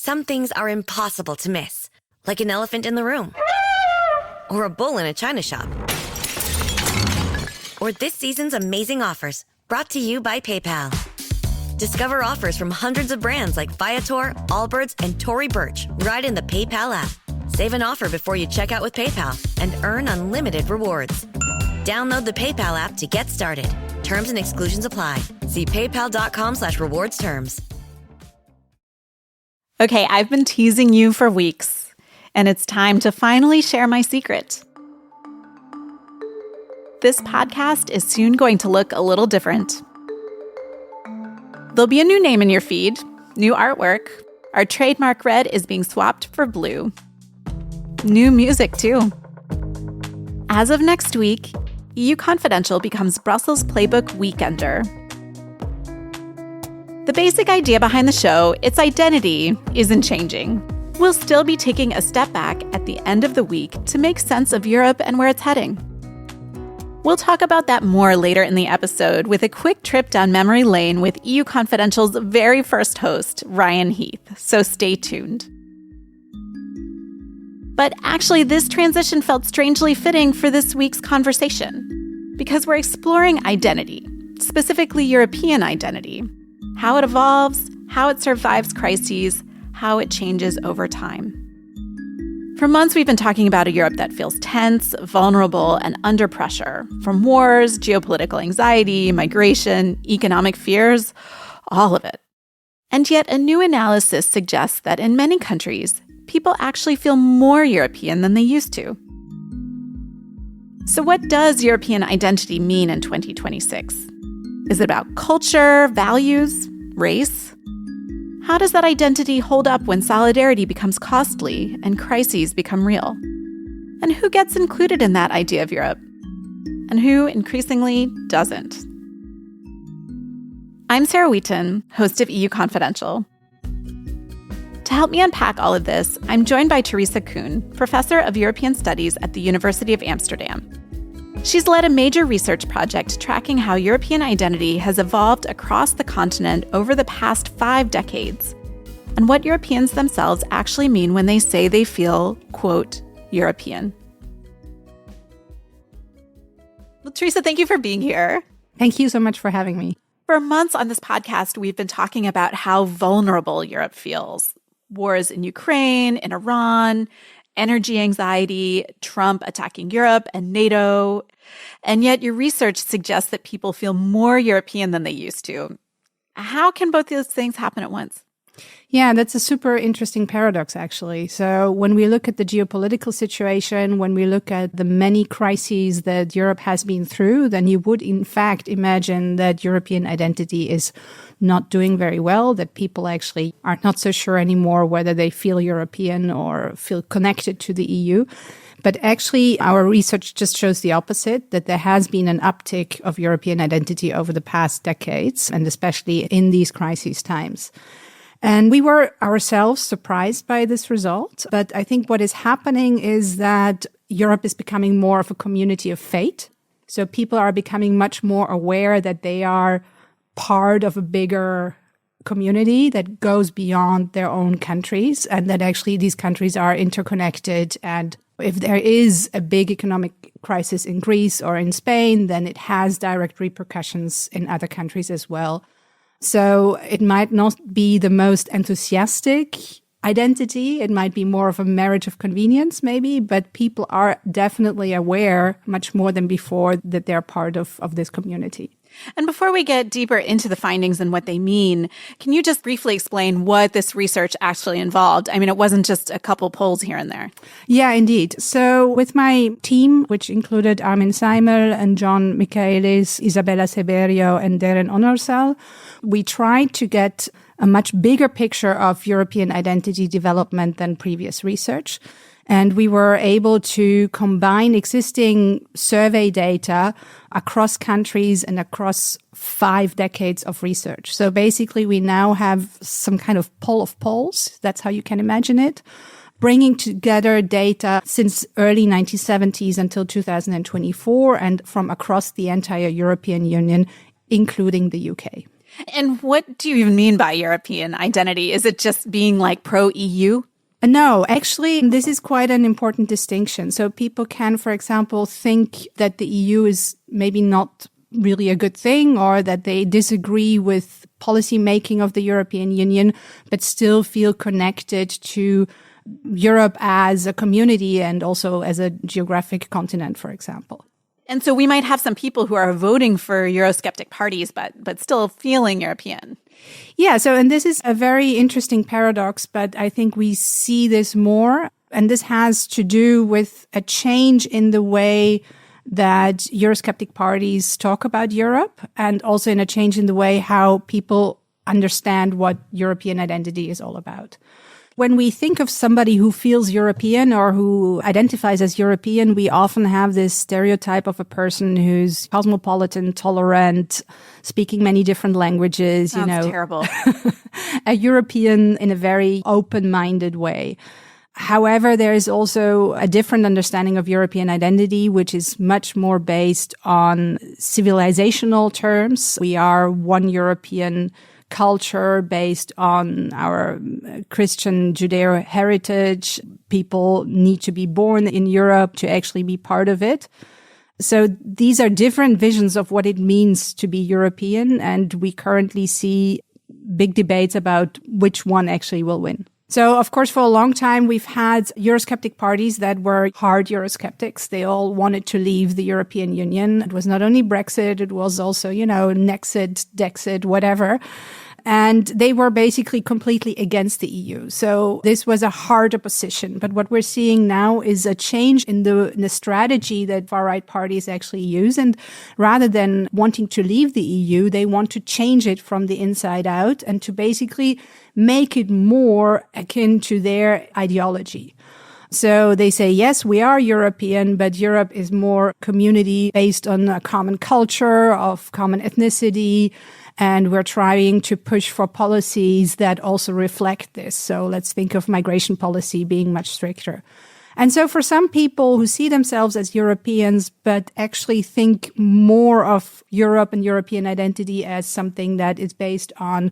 Some things are impossible to miss, like an elephant in the room, or a bull in a china shop, or this season's amazing offers, brought to you by PayPal. Discover offers from hundreds of brands like Viator, Allbirds, and Tory Burch right in the PayPal app. Save an offer before you check out with PayPal and earn unlimited rewards. Download the PayPal app to get started. Terms and exclusions apply. See paypal.com/rewards terms. Okay, I've been teasing you for weeks, and it's time to finally share my secret. This podcast is soon going to look a little different. There'll be a new name in your feed, new artwork. Our trademark red is being swapped for blue. New music, too. As of next week, EU Confidential becomes Brussels Playbook Weekender. The basic idea behind the show, its identity, isn't changing. We'll still be taking a step back at the end of the week to make sense of Europe and where it's heading. We'll talk about that more later in the episode with a quick trip down memory lane with EU Confidential's very first host, Ryan Heath, so stay tuned. But actually, this transition felt strangely fitting for this week's conversation, because we're exploring identity, specifically European identity, how it evolves, how it survives crises, how it changes over time. For months, we've been talking about a Europe that feels tense, vulnerable, and under pressure from wars, geopolitical anxiety, migration, economic fears, all of it. And yet, a new analysis suggests that in many countries, people actually feel more European than they used to. So what does European identity mean in 2026? Is it about culture, values, race? How does that identity hold up when solidarity becomes costly and crises become real? And who gets included in that idea of Europe? And who increasingly doesn't? I'm Sarah Wheaton, host of EU Confidential. To help me unpack all of this, I'm joined by Theresa Kuhn, professor of European Studies at the University of Amsterdam. She's led a major research project tracking how European identity has evolved across the continent over the past 5 decades, and what Europeans themselves actually mean when they say they feel, quote, European. Well, Theresa, thank you for being here. Thank you so much for having me. For months on this podcast, we've been talking about how vulnerable Europe feels. Wars in Ukraine, in Iran, energy anxiety, Trump attacking Europe and NATO. And yet your research suggests that people feel more European than they used to. How can both those things happen at once? Yeah, that's a super interesting paradox, actually. So when we look at the geopolitical situation, when we look at the many crises that Europe has been through, then you would, in fact, imagine that European identity is not doing very well, that people actually are not so sure anymore whether they feel European or feel connected to the EU. But actually, our research just shows the opposite, that there has been an uptick of European identity over the past decades, and especially in these crisis times. And we were ourselves surprised by this result. But I think what is happening is that Europe is becoming more of a community of fate. So people are becoming much more aware that they are part of a bigger community that goes beyond their own countries, and that actually these countries are interconnected. And if there is a big economic crisis in Greece or in Spain, then it has direct repercussions in other countries as well. So it might not be the most enthusiastic identity. It might be more of a marriage of convenience, maybe, but people are definitely aware much more than before that they're part of this community. And before we get deeper into the findings and what they mean, can you just briefly explain what this research actually involved? I mean, it wasn't just a couple polls here and there. Yeah, indeed. So with my team, which included Armin Seimel and John Michaelis, Isabella Severio, and Darren Honorsal, we tried to get a much bigger picture of European identity development than previous research. And we were able to combine existing survey data across countries and across 5 decades of research. So basically, we now have some kind of poll of polls. That's how you can imagine it, bringing together data since early 1970s until 2024 and from across the entire European Union, including the UK. And what do you even mean by European identity? Is it just being like pro-EU? No, actually, this is quite an important distinction. So people can, for example, think that the EU is maybe not really a good thing, or that they disagree with policy making of the European Union, but still feel connected to Europe as a community and also as a geographic continent, for example. And so we might have some people who are voting for Eurosceptic parties, but still feeling European. Yeah, and this is a very interesting paradox, but I think we see this more. And this has to do with a change in the way that Eurosceptic parties talk about Europe, and also in a change in the way how people understand what European identity is all about. When we think of somebody who feels European or who identifies as European, we often have this stereotype of a person who's cosmopolitan, tolerant, speaking many different languages. Sounds terrible. A European in a very open-minded way. However, there is also a different understanding of European identity, which is much more based on civilizational terms. We are one European culture based on our Christian Judeo heritage. People need to be born in Europe to actually be part of it. So these are different visions of what it means to be European, and we currently see big debates about which one actually will win. So, of course, for a long time, we've had Eurosceptic parties that were hard Eurosceptics. They all wanted to leave the European Union. It was not only Brexit, it was also, Nexit, Dexit, whatever. And they were basically completely against the EU. So this was a hard opposition. But what we're seeing now is a change in the strategy that far-right parties actually use. And rather than wanting to leave the EU, they want to change it from the inside out and to basically make it more akin to their ideology. So they say, yes, we are European, but Europe is more community based on a common culture of common ethnicity. And we're trying to push for policies that also reflect this. So let's think of migration policy being much stricter. And so for some people who see themselves as Europeans, but actually think more of Europe and European identity as something that is based on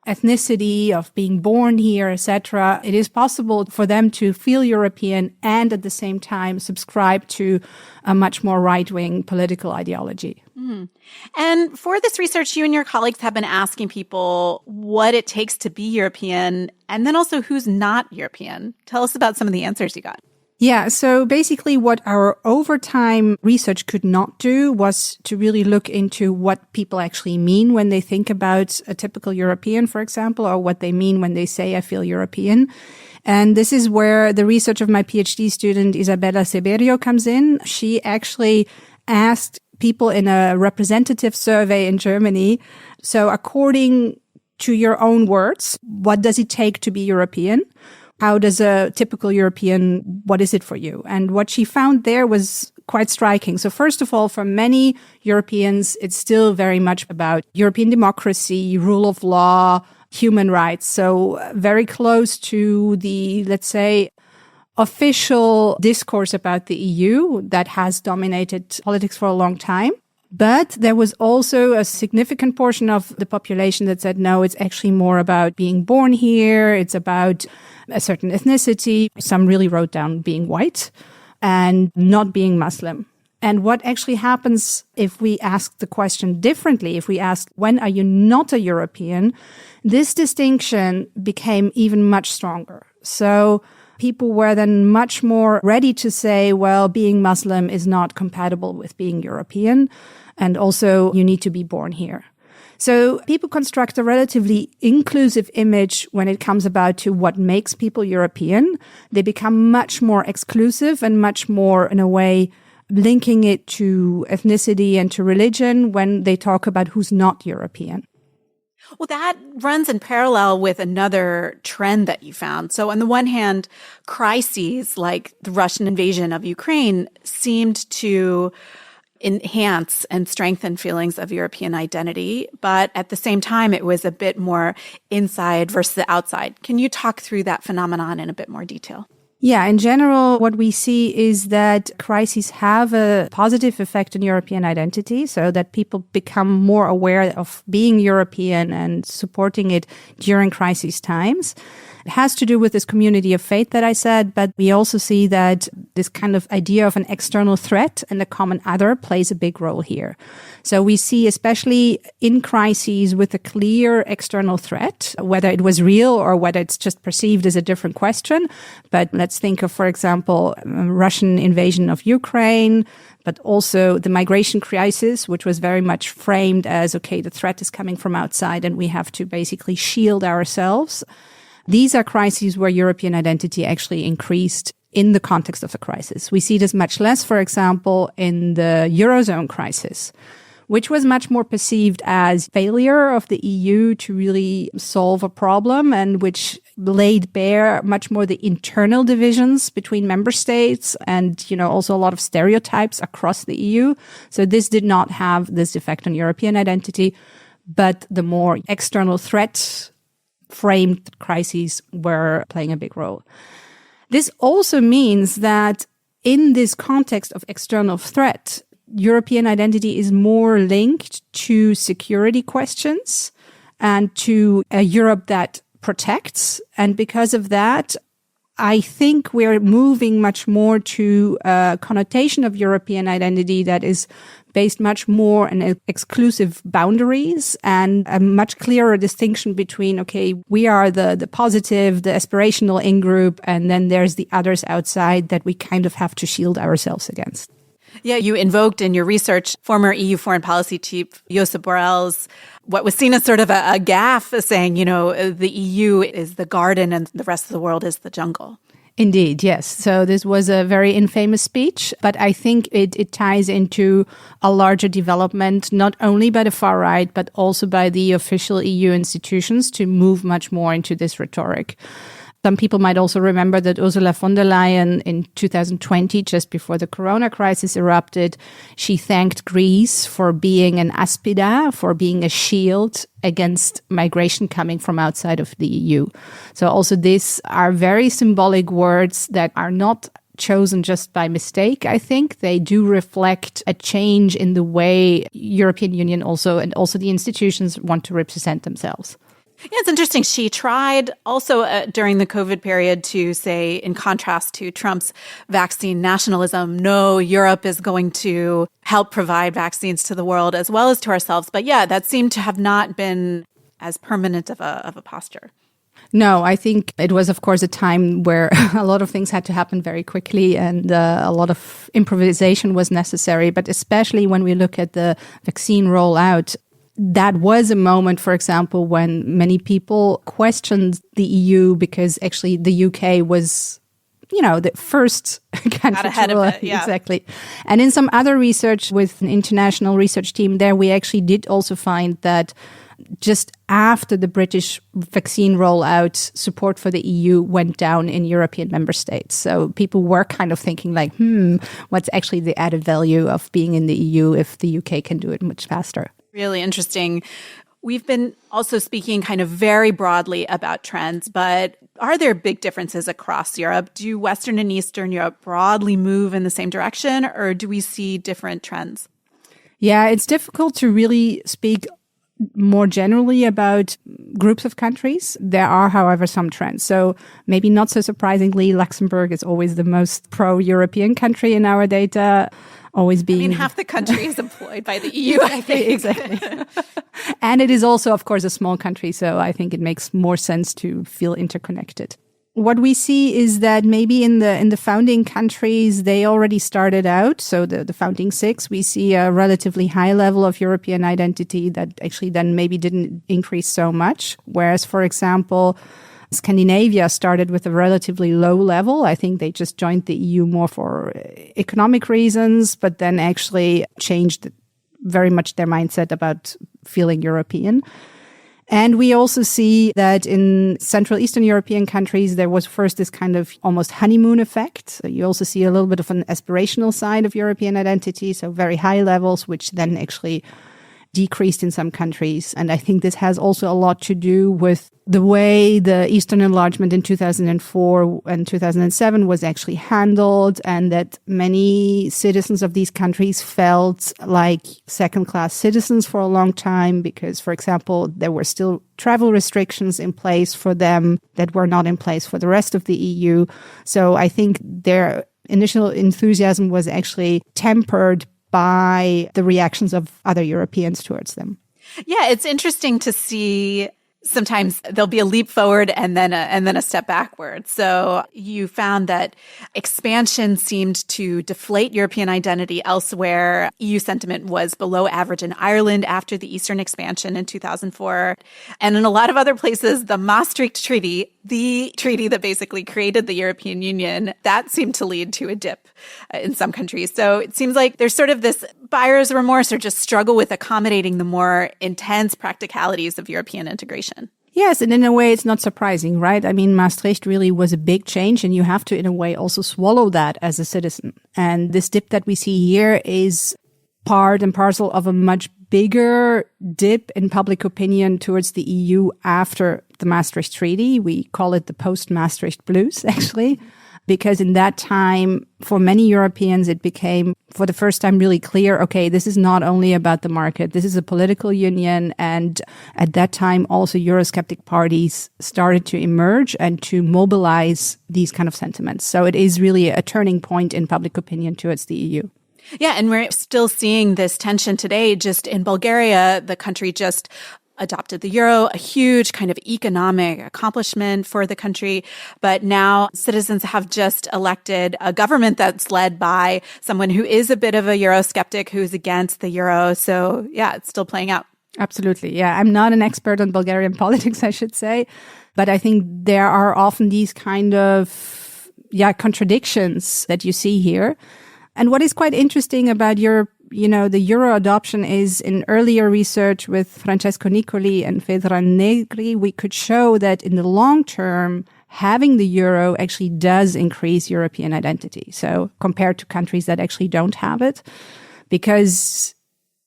ethnicity, of being born here, etc., it is possible for them to feel European and at the same time subscribe to a much more right-wing political ideology. Mm. And for this research, you and your colleagues have been asking people what it takes to be European, and then also who's not European. Tell us about some of the answers you got. Yeah, so basically what our overtime research could not do was to really look into what people actually mean when they think about a typical European, for example, or what they mean when they say, I feel European. And this is where the research of my PhD student, Isabella Severio, comes in. She actually asked people in a representative survey in Germany, so according to your own words, what does it take to be European? How does a typical European, what is it for you? And what she found there was quite striking. So first of all, for many Europeans, it's still very much about European democracy, rule of law, human rights. So very close to the, let's say, official discourse about the EU that has dominated politics for a long time. But there was also a significant portion of the population that said, no, it's actually more about being born here. It's about a certain ethnicity. Some really wrote down being white and not being Muslim. And what actually happens if we ask the question differently, if we ask, when are you not a European? This distinction became even much stronger. So people were then much more ready to say, well, being Muslim is not compatible with being European. And also, you need to be born here. So people construct a relatively inclusive image when it comes about to what makes people European. They become much more exclusive and much more, in a way, linking it to ethnicity and to religion when they talk about who's not European. Well, that runs in parallel with another trend that you found. So on the one hand, crises like the Russian invasion of Ukraine seemed to enhance and strengthen feelings of European identity. But at the same time, it was a bit more inside versus the outside. Can you talk through that phenomenon in a bit more detail? Yeah, in general, what we see is that crises have a positive effect on European identity, so that people become more aware of being European and supporting it during crisis times. It has to do with this community of faith that I said, but we also see that this kind of idea of an external threat and a common other plays a big role here. So we see, especially in crises with a clear external threat, whether it was real or whether it's just perceived as a different question. But let's think of, for example, Russian invasion of Ukraine, but also the migration crisis, which was very much framed as, okay, the threat is coming from outside and we have to basically shield ourselves. These are crises where European identity actually increased in the context of the crisis. We see this much less, for example, in the Eurozone crisis, which was much more perceived as failure of the EU to really solve a problem and which laid bare much more the internal divisions between member states and, also a lot of stereotypes across the EU. So this did not have this effect on European identity, but the more external threat framed crises were playing a big role. This also means that in this context of external threat, European identity is more linked to security questions and to a Europe that protects. And because of that, I think we're moving much more to a connotation of European identity that is based much more on exclusive boundaries and a much clearer distinction between, okay, we are the positive, the aspirational in-group, and then there's the others outside that we kind of have to shield ourselves against. Yeah, you invoked in your research former EU foreign policy chief Josep Borrell's what was seen as sort of a gaffe, saying, the EU is the garden and the rest of the world is the jungle. Indeed, yes. So this was a very infamous speech, but I think it ties into a larger development, not only by the far right, but also by the official EU institutions to move much more into this rhetoric. Some people might also remember that Ursula von der Leyen in 2020, just before the corona crisis erupted, she thanked Greece for being an aspida, for being a shield against migration coming from outside of the EU. So also these are very symbolic words that are not chosen just by mistake, I think. They do reflect a change in the way European Union and also the institutions want to represent themselves. Yeah, it's interesting. She tried also during the COVID period to say, in contrast to Trump's vaccine nationalism, no, Europe is going to help provide vaccines to the world as well as to ourselves. But yeah, that seemed to have not been as permanent of a posture. No, I think it was, of course, a time where a lot of things had to happen very quickly and a lot of improvisation was necessary. But especially when we look at the vaccine rollout, that was a moment, for example, when many people questioned the EU because actually the UK was, the first country ahead of it, yeah. Exactly. And in some other research with an international research team there, we actually did also find that just after the British vaccine rollout, support for the EU went down in European member states. So people were kind of thinking like, what's actually the added value of being in the EU if the UK can do it much faster? Really interesting. We've been also speaking kind of very broadly about trends, but are there big differences across Europe? Do Western and Eastern Europe broadly move in the same direction, or do we see different trends? Yeah, it's difficult to really speak more generally about groups of countries. There are, however, some trends. So maybe not so surprisingly, Luxembourg is always the most pro-European country in our data. Always being half the country is employed by the EU, I think. Exactly. And it is also, of course, a small country, so I think it makes more sense to feel interconnected. What we see is that maybe in the founding countries, they already started out. So the founding six, we see a relatively high level of European identity that actually then maybe didn't increase so much. Whereas, for example, Scandinavia started with a relatively low level. I think they just joined the EU more for economic reasons, but then actually changed very much their mindset about feeling European. And we also see that in Central Eastern European countries, there was first this kind of almost honeymoon effect. So you also see a little bit of an aspirational side of European identity, so very high levels, which then actually decreased in some countries. And I think this has also a lot to do with the way the Eastern enlargement in 2004 and 2007 was actually handled, and that many citizens of these countries felt like second-class citizens for a long time because, for example, there were still travel restrictions in place for them that were not in place for the rest of the EU. So I think their initial enthusiasm was actually tempered by the reactions of other Europeans towards them. Yeah, it's interesting to see. Sometimes there'll be a leap forward and then a step backward. So you found that expansion seemed to deflate European identity elsewhere. EU sentiment was below average in Ireland after the Eastern expansion in 2004. And in a lot of other places, the Maastricht Treaty, the treaty that basically created the European Union, that seemed to lead to a dip in some countries. So it seems like there's sort of this buyer's remorse or just struggle with accommodating the more intense practicalities of European integration. Yes, and in a way, it's not surprising, right? I mean, Maastricht really was a big change, and you have to, in a way, also swallow that as a citizen. And this dip that we see here is part and parcel of a much bigger dip in public opinion towards the EU after the Maastricht Treaty. We call it the post-Maastricht blues, actually. Because in that time, for many Europeans, it became, for the first time, really clear, okay, this is not only about the market, this is a political union. And at that time, also Eurosceptic parties started to emerge and to mobilize these kind of sentiments. So it is really a turning point in public opinion towards the EU. Yeah, and we're still seeing this tension today. Just in Bulgaria, the country just adopted the euro, a huge kind of economic accomplishment for the country. But now citizens have just elected a government that's led by someone who is a bit of a Eurosceptic, who's against the euro. So yeah, it's still playing out. Absolutely. Yeah, I'm not an expert on Bulgarian politics, I should say. But I think there are often these kind of contradictions that you see here. And what is quite interesting about the euro adoption is in earlier research with Francesco Nicoli and Fedra Negri, we could show that in the long term, having the euro actually does increase European identity. So compared to countries that actually don't have it, because,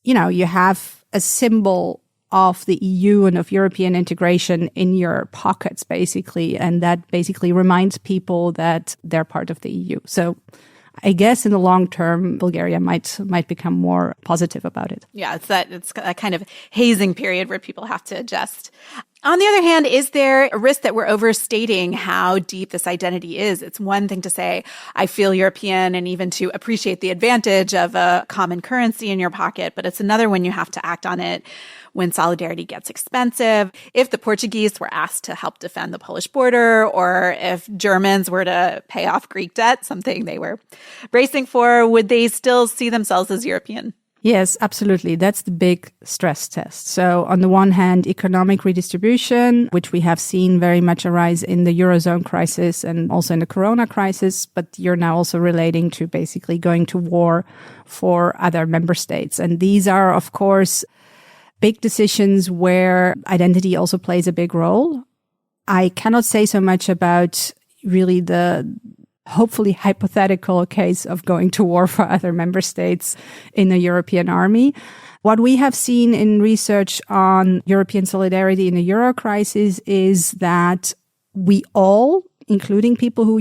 you have a symbol of the EU and of European integration in your pockets, basically. And that basically reminds people that they're part of the EU. So I guess in the long term, Bulgaria might become more positive about it. Yeah, it's that kind of hazing period where people have to adjust. On the other hand, is there a risk that we're overstating how deep this identity is? It's one thing to say, I feel European, and even to appreciate the advantage of a common currency in your pocket, but it's another when you have to act on it when solidarity gets expensive. If the Portuguese were asked to help defend the Polish border, or if Germans were to pay off Greek debt, something they were bracing for, would they still see themselves as European? Yes, absolutely. That's the big stress test. So on the one hand, economic redistribution, which we have seen very much arise in the Eurozone crisis and also in the Corona crisis, but you're now also relating to basically going to war for other member states. And these are, of course, big decisions where identity also plays a big role. I cannot say so much about really the hopefully hypothetical case of going to war for other member states in the European army. What we have seen in research on European solidarity in the Euro crisis is that we all, including people who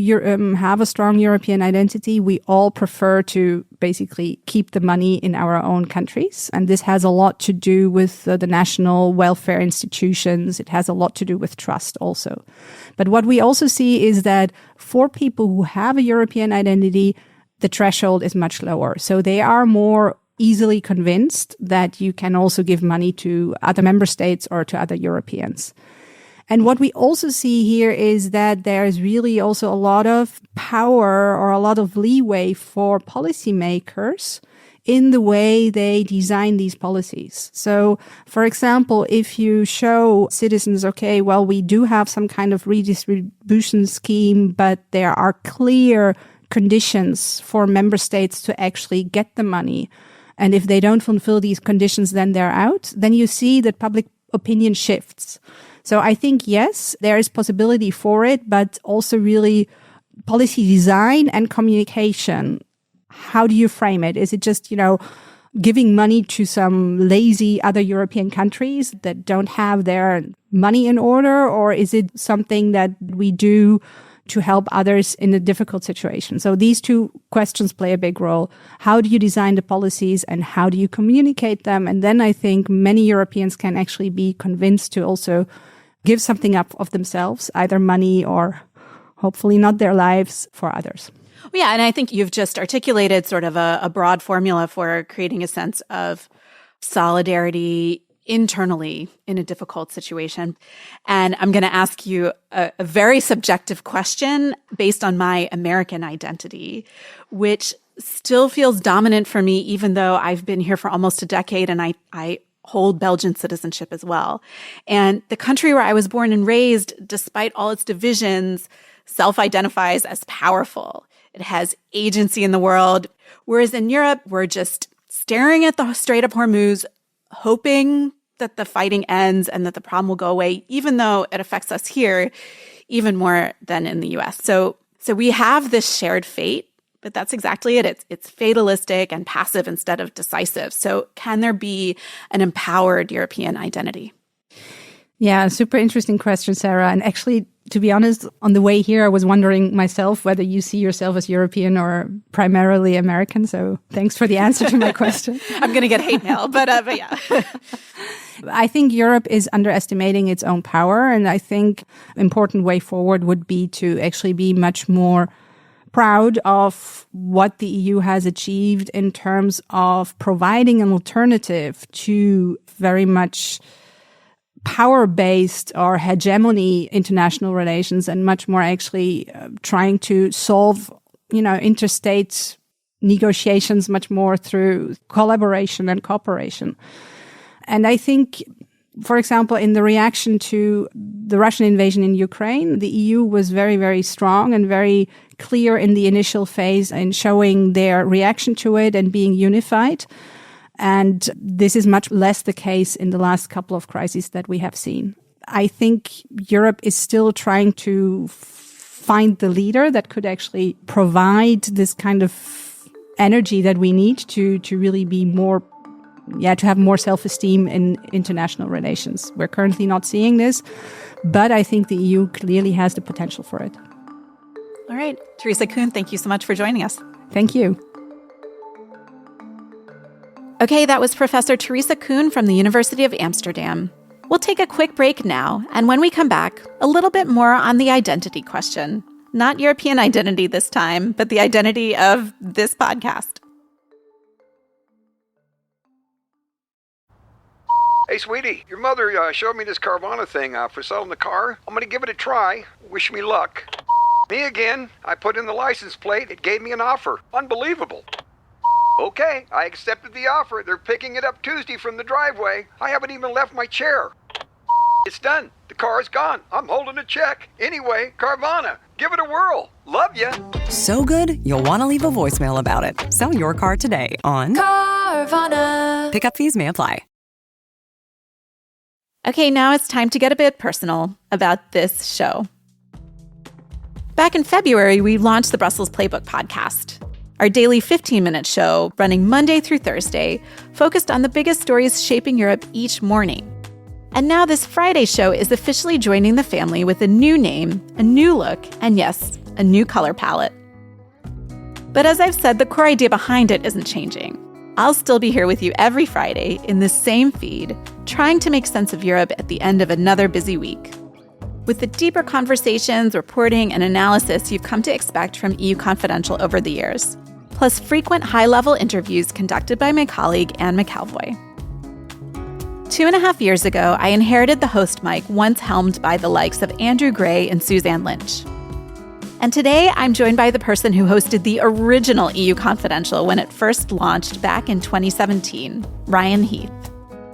have a strong European identity, we all prefer to basically keep the money in our own countries. And this has a lot to do with the national welfare institutions. It has a lot to do with trust also. But what we also see is that for people who have a European identity, the threshold is much lower. So they are more easily convinced that you can also give money to other member states or to other Europeans. And what we also see here is that there's really also a lot of power or a lot of leeway for policymakers in the way they design these policies. So, for example, if you show citizens, okay, well, we do have some kind of redistribution scheme, but there are clear conditions for member states to actually get the money. And if they don't fulfill these conditions, then they're out. Then you see that public opinion shifts. So I think, yes, there is possibility for it, but also really policy design and communication. How do you frame it? Is it just, giving money to some lazy other European countries that don't have their money in order? Or is it something that we do to help others in a difficult situation? So these two questions play a big role. How do you design the policies and how do you communicate them? And then I think many Europeans can actually be convinced to also give something up of themselves, either money or hopefully not their lives, for others. Well, yeah, and I think you've just articulated sort of a broad formula for creating a sense of solidarity internally in a difficult situation. And I'm going to ask you a very subjective question based on my American identity, which still feels dominant for me, even though I've been here for almost a decade and I hold Belgian citizenship as well. And the country where I was born and raised, despite all its divisions, self-identifies as powerful. It has agency in the world. Whereas in Europe, we're just staring at the Strait of Hormuz, hoping that the fighting ends and that the problem will go away, even though it affects us here even more than in the US. So we have this shared fate, but that's exactly it. It's fatalistic and passive instead of decisive. So can there be an empowered European identity? Yeah, super interesting question, Sarah. And actually, to be honest, on the way here, I was wondering myself whether you see yourself as European or primarily American. So thanks for the answer to my question. I'm going to get hate mail, but yeah. I think Europe is underestimating its own power. And I think an important way forward would be to actually be much more proud of what the EU has achieved in terms of providing an alternative to very much power-based or hegemony international relations, and much more actually trying to solve, interstate negotiations much more through collaboration and cooperation. And I think, for example, in the reaction to the Russian invasion in Ukraine, the EU was very, very strong and very clear in the initial phase in showing their reaction to it and being unified. And this is much less the case in the last couple of crises that we have seen. I think Europe is still trying to find the leader that could actually provide this kind of energy that we need to really be more, to have more self-esteem in international relations. We're currently not seeing this, but I think the EU clearly has the potential for it. All right. Theresa Kuhn, thank you so much for joining us. Thank you. Okay, that was Professor Theresa Kuhn from the University of Amsterdam. We'll take a quick break now, and when we come back, a little bit more on the identity question. Not European identity this time, but the identity of this podcast. Hey, sweetie, your mother showed me this Carvana thing for selling the car. I'm going to give it a try. Wish me luck. Me again. I put in the license plate. It gave me an offer. Unbelievable. Okay, I accepted the offer. They're picking it up Tuesday from the driveway. I haven't even left my chair. It's done. The car's gone. I'm holding a check. Anyway, Carvana, give it a whirl. Love ya. So good, you'll want to leave a voicemail about it. Sell your car today on Carvana. Pickup fees may apply. Okay, now it's time to get a bit personal about this show. Back in February, we launched the Brussels Playbook podcast. Our daily 15-minute show, running Monday through Thursday, focused on the biggest stories shaping Europe each morning. And now this Friday show is officially joining the family with a new name, a new look, and yes, a new color palette. But as I've said, the core idea behind it isn't changing. I'll still be here with you every Friday in this same feed, trying to make sense of Europe at the end of another busy week. With the deeper conversations, reporting, and analysis you've come to expect from EU Confidential over the years, plus frequent high-level interviews conducted by my colleague Anne McAlvoy. 2.5 years ago, I inherited the host mic once helmed by the likes of Andrew Gray and Suzanne Lynch. And today, I'm joined by the person who hosted the original EU Confidential when it first launched back in 2017, Ryan Heath.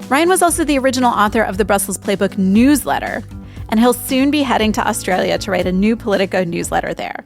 Ryan was also the original author of the Brussels Playbook newsletter, and he'll soon be heading to Australia to write a new Politico newsletter there.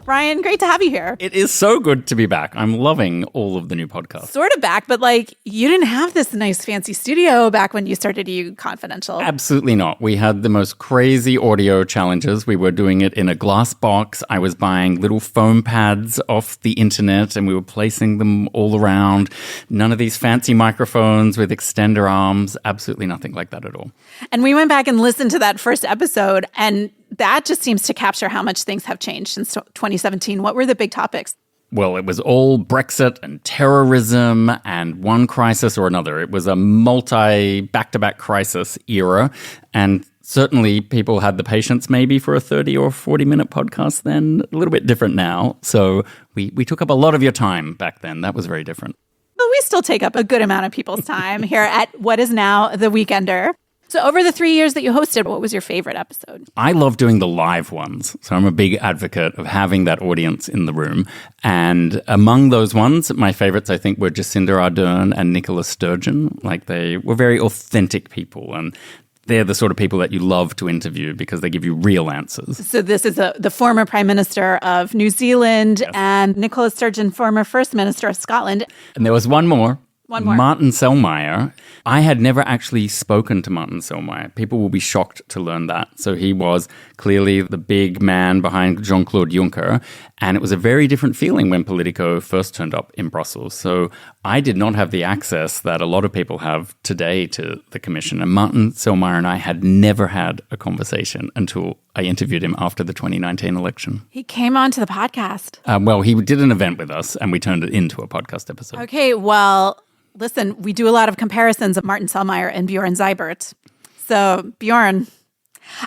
Ryan, great to have you here. It is so good to be back. I'm loving all of the new podcasts. Sort of back, but you didn't have this nice fancy studio back when you started EU Confidential. Absolutely not. We had the most crazy audio challenges. We were doing it in a glass box. I was buying little foam pads off the internet and we were placing them all around. None of these fancy microphones with extender arms. Absolutely nothing like that at all. And we went back and listened to that first episode, and that just seems to capture how much things have changed since 2017. What were the big topics? Well, it was all Brexit and terrorism and one crisis or another. It was a back-to-back crisis era. And certainly people had the patience maybe for a 30 or 40-minute podcast then. A little bit different now. So we took up a lot of your time back then. That was very different. But we still take up a good amount of people's time here at what is now The Weekender. So over the 3 years that you hosted, what was your favorite episode? I love doing the live ones. So I'm a big advocate of having that audience in the room. And among those ones, my favorites, I think, were Jacinda Ardern and Nicola Sturgeon. They were very authentic people. And they're the sort of people that you love to interview because they give you real answers. So this is the former Prime Minister of New Zealand, yes, and Nicola Sturgeon, former First Minister of Scotland. And there was one more. One more. Martin Selmayr. I had never actually spoken to Martin Selmayr. People will be shocked to learn that. So he was clearly the big man behind Jean-Claude Juncker. And it was a very different feeling when Politico first turned up in Brussels. So I did not have the access that a lot of people have today to the Commission. And Martin Selmayr and I had never had a conversation until I interviewed him after the 2019 election. He came onto the podcast. Well, he did an event with us and we turned it into a podcast episode. Okay, well, listen, we do a lot of comparisons of Martin Selmayr and Bjorn Seibert. So, Bjorn,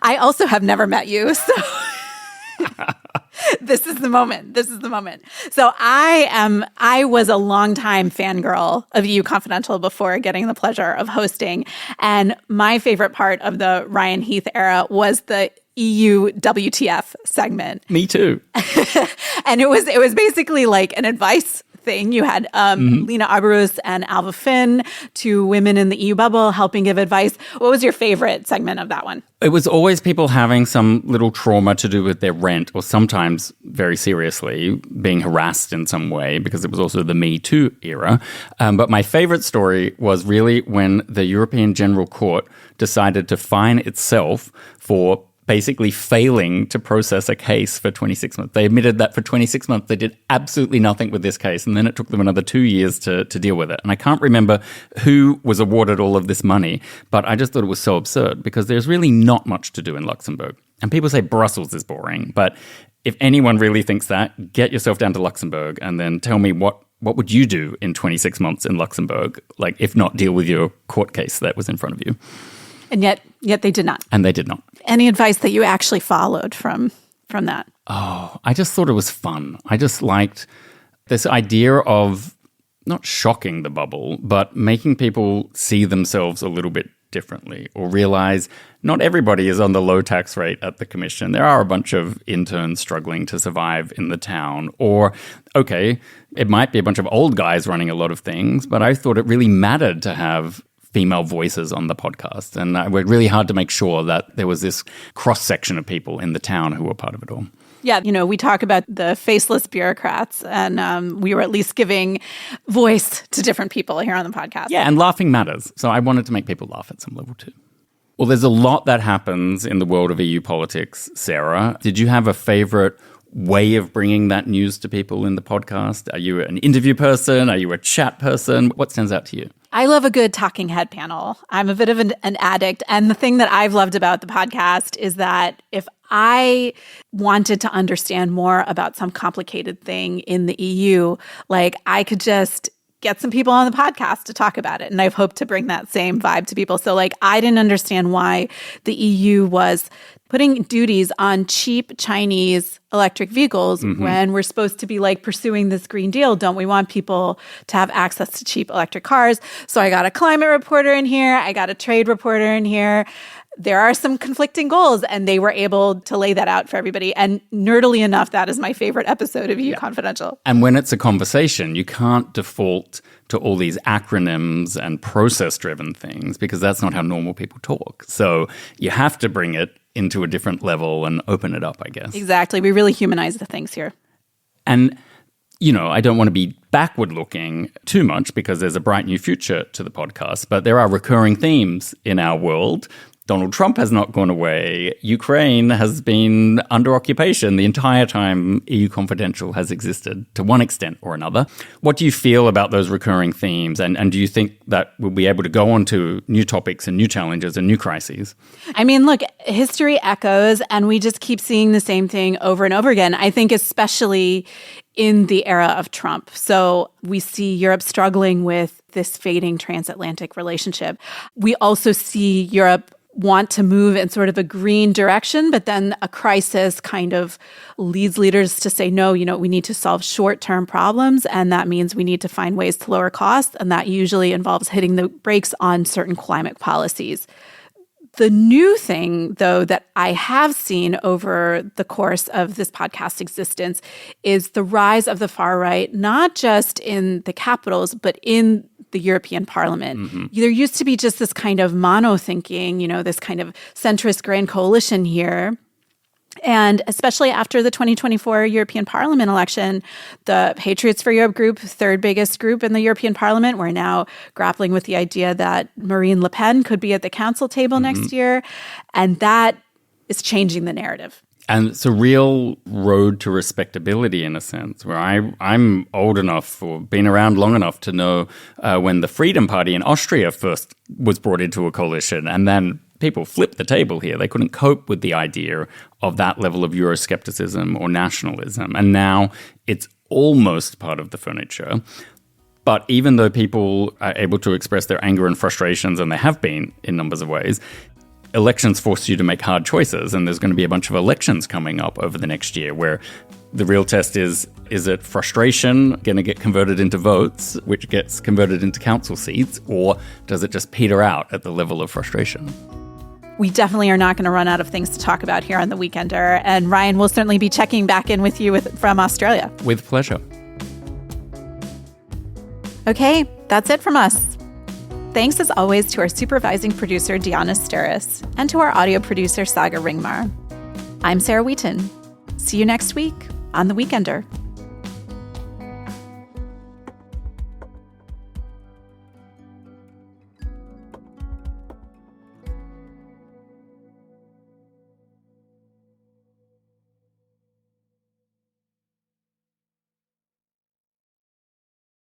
I also have never met you, so this is the moment. This is the moment. So I was a longtime fangirl of EU Confidential before getting the pleasure of hosting. And my favorite part of the Ryan Heath era was the EU WTF segment. Me too. And it was basically like an advice thing. You had Lena Arborus and Alva Finn, two women in the EU bubble, helping give advice. What was your favorite segment of that one? It was always people having some little trauma to do with their rent, or sometimes very seriously being harassed in some way, because it was also the Me Too era. But my favorite story was really when the European General Court decided to fine itself for basically failing to process a case for 26 months. They admitted that for 26 months they did absolutely nothing with this case, and then it took them another 2 years to deal with it. And I can't remember who was awarded all of this money, but I just thought it was so absurd because there's really not much to do in Luxembourg. And people say Brussels is boring, but if anyone really thinks that, get yourself down to Luxembourg and then tell me what would you do in 26 months in Luxembourg, if not deal with your court case that was in front of you. And yet they did not. And they did not. Any advice that you actually followed from that? Oh, I just thought it was fun. I just liked this idea of not shocking the bubble, but making people see themselves a little bit differently or realize not everybody is on the low tax rate at the Commission. There are a bunch of interns struggling to survive in the town. Or, okay, it might be a bunch of old guys running a lot of things, but I thought it really mattered to have female voices on the podcast. And I worked really hard to make sure that there was this cross-section of people in the town who were part of it all. Yeah, we talk about the faceless bureaucrats, and we were at least giving voice to different people here on the podcast. Yeah, and laughing matters. So I wanted to make people laugh at some level too. Well, there's a lot that happens in the world of EU politics, Sarah. Did you have a favorite way of bringing that news to people in the podcast? Are you an interview person? Are you a chat person? What stands out to you? I love a good talking head panel. I'm a bit of an addict. And the thing that I've loved about the podcast is that if I wanted to understand more about some complicated thing in the EU, I could just get some people on the podcast to talk about it. And I've hoped to bring that same vibe to people. So I didn't understand why the EU was putting duties on cheap Chinese electric vehicles when we're supposed to be pursuing this Green Deal. Don't we want people to have access to cheap electric cars? So I got a climate reporter in here. I got a trade reporter in here. There are some conflicting goals, and they were able to lay that out for everybody. And nerdily enough, that is my favorite episode of EU Confidential. And when it's a conversation, you can't default to all these acronyms and process-driven things because that's not how normal people talk. So you have to bring it into a different level and open it up, I guess. Exactly. We really humanize the things here. And, I don't want to be backward looking too much because there's a bright new future to the podcast, but there are recurring themes in our world. Donald Trump has not gone away. Ukraine has been under occupation the entire time EU Confidential has existed to one extent or another. What do you feel about those recurring themes? And do you think that we'll be able to go on to new topics and new challenges and new crises? I mean, look, history echoes and we just keep seeing the same thing over and over again. I think especially in the era of Trump. So we see Europe struggling with this fading transatlantic relationship. We also see Europe want to move in sort of a green direction, but then a crisis kind of leads leaders to say, no, we need to solve short-term problems, and that means we need to find ways to lower costs, and that usually involves hitting the brakes on certain climate policies. The new thing, though, that I have seen over the course of this podcast's existence is the rise of the far right, not just in the capitals, but in the European Parliament. Mm-hmm. There used to be just this kind of mono-thinking, this kind of centrist grand coalition here. And especially after the 2024 European Parliament election, the Patriots for Europe group, third biggest group in the European Parliament, we're now grappling with the idea that Marine Le Pen could be at the council table next year. And that is changing the narrative. And it's a real road to respectability in a sense, where I'm old enough or been around long enough to know when the Freedom Party in Austria first was brought into a coalition, and then people flipped the table here. They couldn't cope with the idea of that level of Euroscepticism or nationalism. And now it's almost part of the furniture. But even though people are able to express their anger and frustrations, and they have been in numbers of ways, elections force you to make hard choices, and there's going to be a bunch of elections coming up over the next year where the real test is it frustration going to get converted into votes, which gets converted into council seats, or does it just peter out at the level of frustration? We definitely are not going to run out of things to talk about here on The Weekender, and Ryan will certainly be checking back in with you from Australia. With pleasure. Okay, that's it from us. Thanks as always to our supervising producer, Diana Steris, and to our audio producer, Saga Ringmar. I'm Sarah Wheaton. See you next week on The Weekender.